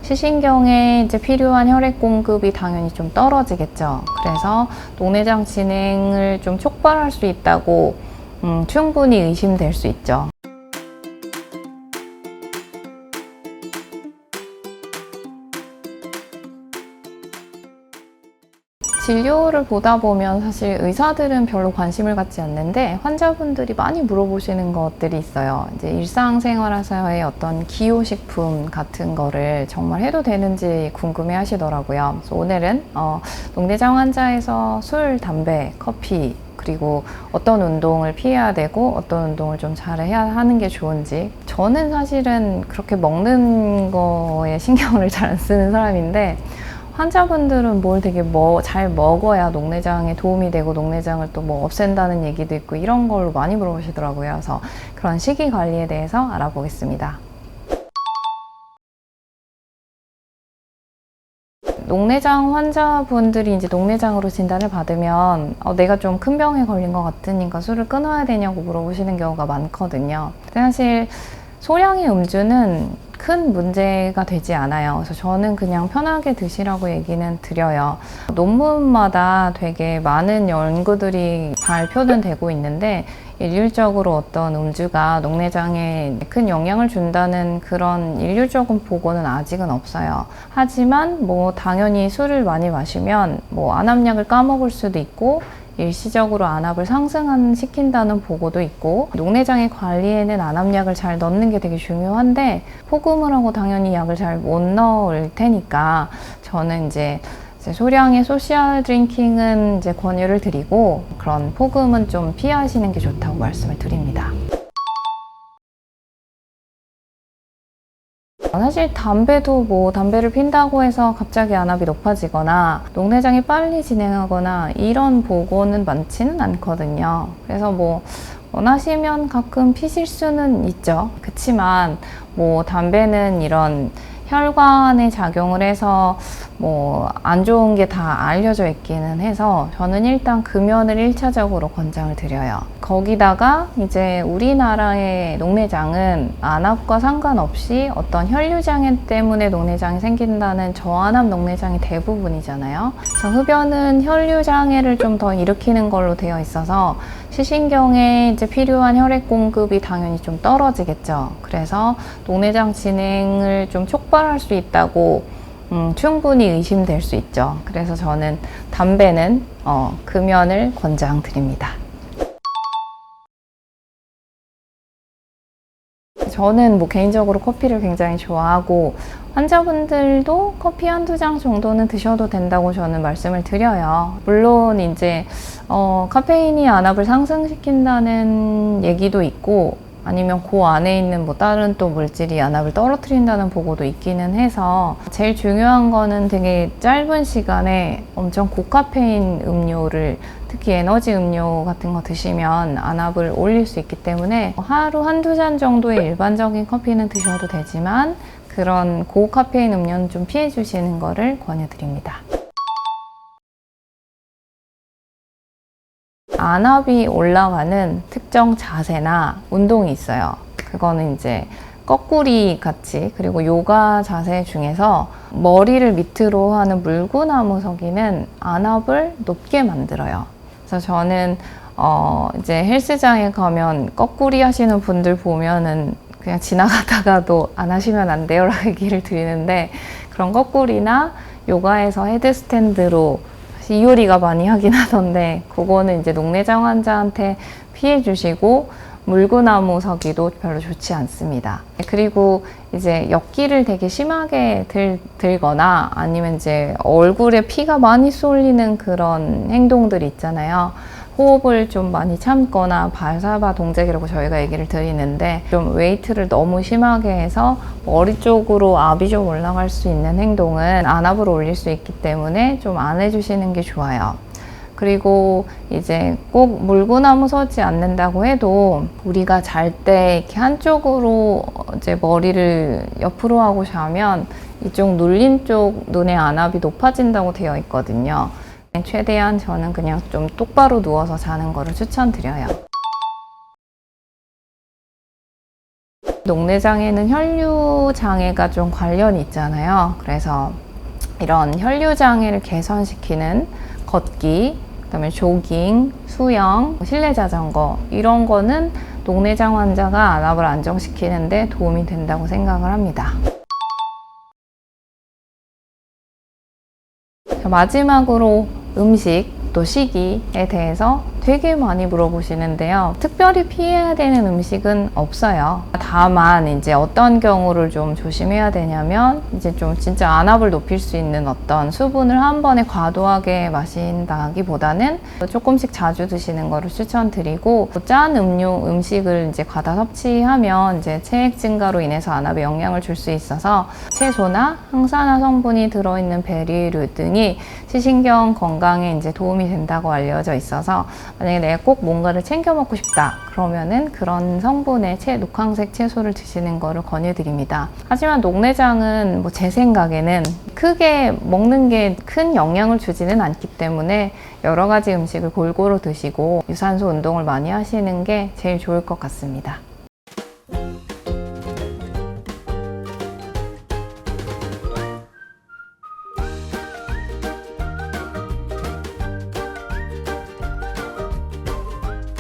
시신경에 이제 필요한 혈액 공급이 당연히 좀 떨어지겠죠. 그래서 녹내장 진행을 좀 촉발할 수 있다고 충분히 의심될 수 있죠. 진료를 보다 보면 사실 의사들은 별로 관심을 갖지 않는데 환자분들이 많이 물어보시는 것들이 있어요. 이제 일상생활에서의 어떤 기호식품 같은 거를 정말 해도 되는지 궁금해 하시더라고요. 그래서 오늘은 녹내장 환자에서 술, 담배, 커피 그리고 어떤 운동을 피해야 되고 어떤 운동을 좀 잘해야 하는 게 좋은지, 저는 사실은 그렇게 먹는 거에 신경을 잘 안 쓰는 사람인데 환자분들은 뭘 되게 잘 먹어야 녹내장에 도움이 되고 녹내장을 또 뭐 없앤다는 얘기도 있고 이런 걸로 많이 물어보시더라고요. 그래서 그런 식이 관리에 대해서 알아보겠습니다. 녹내장 환자분들이 이제 녹내장으로 진단을 받으면 내가 좀 큰 병에 걸린 것 같으니까 술을 끊어야 되냐고 물어보시는 경우가 많거든요. 근데 사실 소량의 음주는 큰 문제가 되지 않아요. 그래서 저는 그냥 편하게 드시라고 얘기는 드려요. 논문마다 되게 많은 연구들이 발표는 되고 있는데 일률적으로 어떤 음주가 녹내장에 큰 영향을 준다는 그런 일률적인 보고는 아직은 없어요. 하지만 뭐 당연히 술을 많이 마시면 뭐 안압약을 까먹을 수도 있고 일시적으로 안압을 상승시킨다는 보고도 있고, 녹내장의 관리에는 안압약을 잘 넣는 게 되게 중요한데 포금을 하고 당연히 약을 잘 못 넣을 테니까 저는 이제 소량의 소셜 드링킹은 이제 권유를 드리고 그런 포금은 좀 피하시는 게 좋다고 말씀을 드립니다. 사실 담배도 뭐 담배를 핀다고 해서 갑자기 안압이 높아지거나 녹내장이 빨리 진행하거나 이런 보고는 많지는 않거든요. 그래서 뭐 원하시면 가끔 피실 수는 있죠. 그치만 뭐 담배는 이런 혈관에 작용을 해서 뭐 안 좋은 게 다 알려져 있기는 해서 저는 일단 금연을 1차적으로 권장을 드려요. 거기다가 이제 우리나라의 녹내장은 안압과 상관없이 어떤 혈류장애 때문에 녹내장이 생긴다는 저안압 녹내장이 대부분이잖아요. 그래서 흡연은 혈류장애를 좀 더 일으키는 걸로 되어 있어서 시신경에 이제 필요한 혈액 공급이 당연히 좀 떨어지겠죠. 그래서 녹내장 진행을 좀 촉발할 수 있다고 충분히 의심될 수 있죠. 그래서 저는 담배는 금연을 권장드립니다. 저는 뭐 개인적으로 커피를 굉장히 좋아하고 환자분들도 커피 한두 잔 정도는 드셔도 된다고 저는 말씀을 드려요. 물론 이제 카페인이 안압을 상승시킨다는 얘기도 있고 아니면 그 안에 있는 뭐 다른 또 물질이 안압을 떨어뜨린다는 보고도 있기는 해서 제일 중요한 거는 되게 짧은 시간에 엄청 고카페인 음료를, 특히 에너지 음료 같은 거 드시면 안압을 올릴 수 있기 때문에 하루 한두 잔 정도의 일반적인 커피는 드셔도 되지만 그런 고카페인 음료는 좀 피해 주시는 거를 권유드립니다. 안압이 올라가는 특정 자세나 운동이 있어요. 그거는 이제 거꾸리 같이, 그리고 요가 자세 중에서 머리를 밑으로 하는 물구나무 서기는 안압을 높게 만들어요. 그래서 저는 이제 헬스장에 가면 거꾸리 하시는 분들 보면은 그냥 지나가다가도 안 하시면 안 돼요 라고 얘기를 드리는데, 그런 거꾸리나 요가에서 헤드스탠드로 이효리가 많이 하긴 하던데 그거는 이제 녹내장 환자한테 피해 주시고 물구나무 서기도 별로 좋지 않습니다. 그리고 이제 역기를 되게 심하게 들거나 아니면 이제 얼굴에 피가 많이 쏠리는 그런 행동들이 있잖아요. 호흡을 좀 많이 참거나 발사바 동작이라고 저희가 얘기를 드리는데, 좀 웨이트를 너무 심하게 해서 머리 쪽으로 압이 좀 올라갈 수 있는 행동은 안압을 올릴 수 있기 때문에 좀 안 해주시는 게 좋아요. 그리고 이제 꼭 물구나무 서지 않는다고 해도 우리가 잘 때 이렇게 한쪽으로 이제 머리를 옆으로 하고 자면 이쪽 눌림 쪽 눈의 안압이 높아진다고 되어 있거든요. 최대한 저는 그냥 좀 똑바로 누워서 자는 거를 추천드려요. 녹내장에는 혈류장애가 좀 관련이 있잖아요. 그래서 이런 혈류장애를 개선시키는 걷기, 그다음에 조깅, 수영, 실내 자전거 이런 거는 녹내장 환자가 안압을 안정시키는 데 도움이 된다고 생각을 합니다. 마지막으로 음식, 또 시기에 대해서 되게 많이 물어보시는데요. 특별히 피해야 되는 음식은 없어요. 다만 이제 어떤 경우를 좀 조심해야 되냐면 이제 좀 진짜 안압을 높일 수 있는 어떤 수분을 한 번에 과도하게 마신다기보다는 조금씩 자주 드시는 거를 추천드리고, 짠 음료, 음식을 이제 과다 섭취하면 이제 체액 증가로 인해서 안압에 영향을 줄 수 있어서 채소나 항산화 성분이 들어있는 베리류 등이 시신경 건강에 이제 도움이 된다고 알려져 있어서, 만약에 내가 꼭 뭔가를 챙겨 먹고 싶다 그러면은 그런 성분의 녹황색 채소를 드시는 거를 권유드립니다. 하지만 녹내장은 뭐 제 생각에는 크게 먹는 게 큰 영향을 주지는 않기 때문에 여러 가지 음식을 골고루 드시고 유산소 운동을 많이 하시는 게 제일 좋을 것 같습니다.